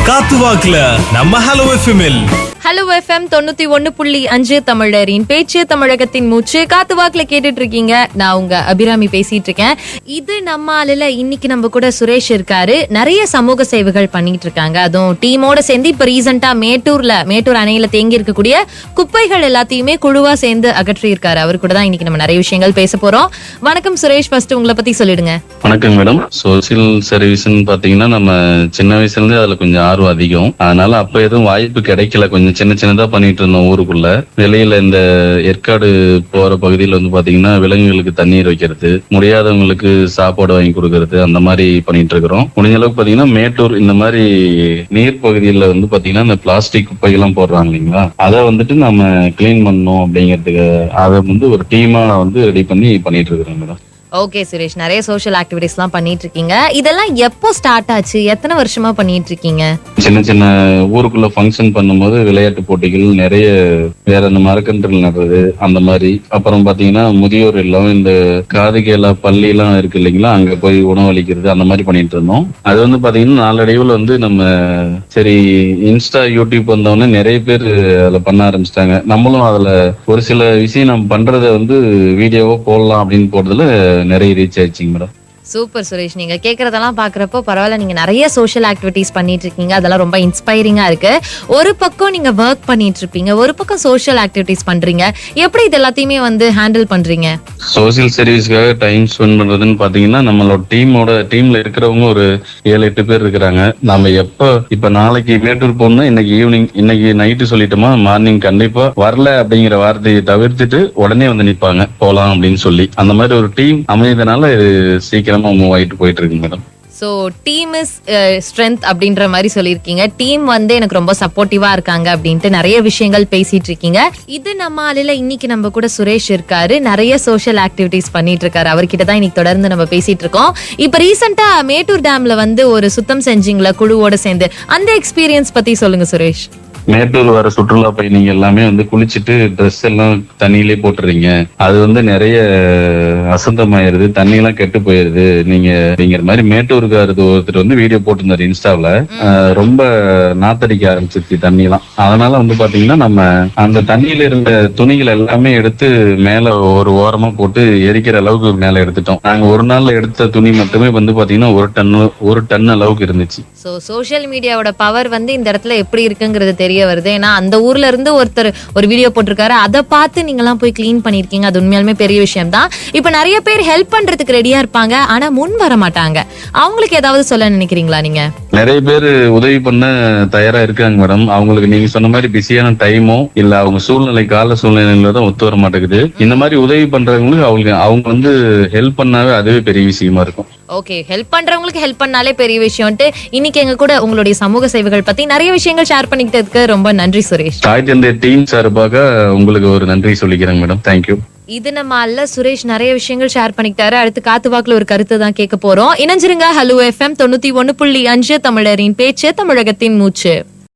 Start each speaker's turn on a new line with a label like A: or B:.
A: காத்துவாக்குல நம்ம hello எஃப்எம்எல்.
B: Hello FM 91.5 தமிழரின் பேச்சு, தமிழகத்தின் மூச்சு. காத்து வாக்குல கேட்டுட்டு இருக்கீங்க. நான் உங்க அபிராமி பேசிட்டு இருக்கேன். இது நம்ம ஆளுல இன்னைக்கு நம்ம கூட சுரேஷ் இருக்காரு. நிறைய சமூக சேவைகள் பண்ணிட்டு இருக்காங்க. அதுவும் டீமோட சேர்ந்து இப்ப ரீசெண்டா மேட்டூர் அணையில தேங்கி இருக்கக்கூடிய குப்பைகள் எல்லாத்தையுமே குழுவா சேர்ந்து அகற்றி இருக்காரு. அவர் கூட தான் இன்னைக்கு நம்ம நிறைய விஷயங்கள் பேச போறோம். வணக்கம் சுரேஷ், ஃபர்ஸ்ட் உங்களை பத்தி சொல்லிடுங்க.
C: வணக்கம் மேடம். சோசியல் சர்வீஸ்ன்னு பாத்தீங்கன்னா நம்ம சின்ன வயசுல இருந்தே அதுல கொஞ்சம் ஆர்வம் அதிகம். அதனால அப்ப எதுவும் வாய்ப்பு கிடைக்கல. கொஞ்சம் சின்னதா பண்ணிட்டு இருந்தோம் ஊருக்குள்ள. வெளியில இந்த ஏற்காடு போற பகுதியில வந்து பாத்தீங்கன்னா விலங்குகளுக்கு தண்ணீர் வைக்கிறது, முடியாதவங்களுக்கு சாப்பாடு வாங்கி கொடுக்கறது, அந்த மாதிரி பண்ணிட்டு இருக்கிறோம். முடிஞ்ச அளவுக்கு பாத்தீங்கன்னா மேட்டூர் இந்த மாதிரி நீர் பகுதியில வந்து பாத்தீங்கன்னா இந்த பிளாஸ்டிக் குப்பைகள்லாம் போடுறாங்க இல்லைங்களா, அதை வந்துட்டு நம்ம கிளீன் பண்ணணும் அப்படிங்கிறதுக்கு அதை வந்து ஒரு டீமா வந்து ரெடி பண்ணிட்டு இருக்கிறோம் மேடம்.
B: ஓகே சுரேஷ், நிறைய சோஷியல் ஆக்டிவிட்டிஸ் எல்லாம் பண்ணிட்டு இருக்கீங்க. இதெல்லாம் எப்போ ஸ்டார்ட் ஆச்சு? எத்தனை வருஷமா பண்ணிட்டு இருக்கீங்க?
C: சின்ன ஊருக்குள்ள ஃபங்க்ஷன் பண்ணும்போது விளையாட்டு போட்டிகள் நிறைய, வேற இந்த மரக்கன்றுகள் நடுறது அந்த மாதிரி. அப்புறம் பாத்தீங்கன்னா முதியோர் இல்லம், இந்த காது கேளா பள்ளி எல்லாம் இருக்கு இல்லைங்களா, அங்க போய் உணவளிக்கிறது அந்த மாதிரி பண்ணிட்டு இருந்தோம். அது வந்து பாத்தீங்கன்னா நாளடைவுல வந்து நம்ம சரி இன்ஸ்டா யூடியூப் வந்தவொடனே நிறைய பேர் அதுல பண்ண ஆரம்பிச்சிட்டாங்க. நம்மளும் அதுல ஒரு சில விஷயம் நம்ம பண்றதை வந்து வீடியோவோ போடலாம் அப்படின்னு போடுறதுல நிறைய ரீச் ஆயிடுச்சுங்க மேடம்.
B: சூப்பர் சுரேஷ், நீங்க கேக்குறதெல்லாம் பாக்குறப்போ பரவாயில்ல, நீங்க நிறைய சோஷியல் ஆக்டிவிட்டிஸ் பண்ணிட்டு இருக்கீங்க. அதெல்லாம் ரொம்ப இன்ஸ்பைரிங்கா இருக்கு. ஒரு பக்கம் நீங்க ஒர்க் பண்ணிட்டு இருப்பீங்க, ஒரு பக்கம் சோஷியல் ஆக்டிவிட்டிஸ் பண்றீங்க. எப்படி இது எல்லாத்தையுமே வந்து ஹேண்டில் பண்றீங்க?
C: சோசியல் சர்வீஸ்க்காக டைம் ஸ்பெண்ட் பண்றதுன்னு பாத்தீங்கன்னா நம்மளோட டீம்ல இருக்கிறவங்க ஒரு 7-8 பேர் இருக்கிறாங்க. நம்ம இப்ப நாளைக்கு மேட்டூர் போகணும்னா இன்னைக்கு நைட்டு சொல்லிட்டோமா, மார்னிங் கண்டிப்பா வரல அப்படிங்கிற வார்த்தையை தவிர்த்துட்டு உடனே வந்து நிப்பாங்க போலாம் அப்படின்னு சொல்லி. அந்த மாதிரி ஒரு டீம் அமைந்ததுனால சீக்கிரம் மூவ் ஆயிட்டு போயிட்டு இருக்கு madam.
B: So team is strength அப்படின்ற மாதிரி சொல்லியிருக்கீங்க. டீம் வந்து எனக்கு ரொம்ப சப்போர்ட்டிவா இருக்காங்க அப்படின்ட்டு நிறைய விஷயங்கள் பேசிட்டு இருக்கீங்க. இது நம்ம ஆளுல இன்னைக்கு நம்ம கூட சுரேஷ் இருக்காரு. நிறைய சோஷியல் ஆக்டிவிட்டிஸ் பண்ணிட்டு இருக்காரு. அவர்கிட்ட தான் இன்னைக்கு தொடர்ந்து நம்ம பேசிட்டு இருக்கோம். இப்ப ரீசெண்டா மேட்டூர் டேம்ல வந்து ஒரு சுத்தம் செஞ்சீங்களா குழுவோட சேர்ந்து? அந்த எக்ஸ்பீரியன்ஸ் பத்தி சொல்லுங்க சுரேஷ்.
C: மேட்டூர் வர சுற்றுலா பயணிங்க எல்லாமே வந்து குளிச்சுட்டு ட்ரெஸ் எல்லாம் தண்ணியிலே போட்டுறீங்க. அது வந்து நிறைய அசுத்தமாயிருது, தண்ணி எல்லாம் கெட்டு போயிருது. நீங்க மாதிரி மேட்டூருக்கு ஒருத்தர் வந்து வீடியோ போட்டிருந்தாரு இன்ஸ்டாவில். ரொம்ப நாத்தடிக்க ஆரம்பிச்சிருச்சு தண்ணி எல்லாம். அதனால வந்து பாத்தீங்கன்னா நம்ம அந்த தண்ணியில இருந்த துணிகள் எல்லாமே எடுத்து மேல ஒரு ஓரமா போட்டு எரிக்கிற அளவுக்கு மேல எடுத்துட்டோம். நாங்க ஒரு நாள்ல எடுத்த துணி மட்டுமே வந்து பாத்தீங்கன்னா ஒரு டன் அளவுக்கு இருந்துச்சு.
B: சோ சோஷியல் மீடியாவோட பவர் வந்து இந்த இடத்துல எப்படி இருக்குங்கிறது தெரிய வருது. ஏன்னா அந்த ஊர்ல இருந்து ஒருத்தர் ஒரு வீடியோ போட்டிருக்காரு, அதை பார்த்து நீங்க எல்லாம் போய் கிளீன் பண்ணிருக்கீங்க. அது உண்மையாலுமே பெரிய விஷயம் தான். இப்ப நிறைய பேர் ஹெல்ப் பண்றதுக்கு ரெடியா இருப்பாங்க, ஆனா முன் வர மாட்டாங்க. அவங்களுக்கு ஏதாவது சொல்ல நினைக்கிறீங்களா நீங்க?
C: நிறைய பேர் உதவி பண்ண தயாரா இருக்காங்க மேடம். அவங்களுக்கு நீங்க சொன்ன மாதிரி பிஸியான டைமோ இல்ல அவங்க கால சூழ்நிலையில தான் ஒத்து வர மாட்டேங்குது. இந்த மாதிரி உதவி பண்றவங்களுக்கு அவங்க வந்து ஹெல்ப் பண்ணாவே அதுவே பெரிய விஷயமா இருக்கும்.
B: ஓகே, ஹெல்ப் பண்றவங்களுக்கு ஹெல்ப் பண்ணாலே பெரிய விஷயம்ட்டு இன்னைக்கு எங்க கூட உங்களுடைய சமூக சேவைகள் பத்தி நிறைய விஷயங்கள் ஷேர் பண்ணிக்கிட்டதுக்கு ரொம்ப நன்றி சுரேஷ்.
C: இந்த டீம் சார்பாக உங்களுக்கு ஒரு நன்றி சொல்லிக்கிறேன் மேடம். தேங்க்யூ.
B: இது நம்ம அல்ல சுரேஷ் நிறைய விஷயங்கள் ஷேர் பண்ணிக்கிட்டாரு. அடுத்து காத்து வாக்குல ஒரு கருத்து தான் கேட்க போறோம். இணைஞ்சிருங்க. ஹலோ எஃப்எம் 91.5 தமிழரின் பேச்சு, தமிழகத்தின் மூச்சு.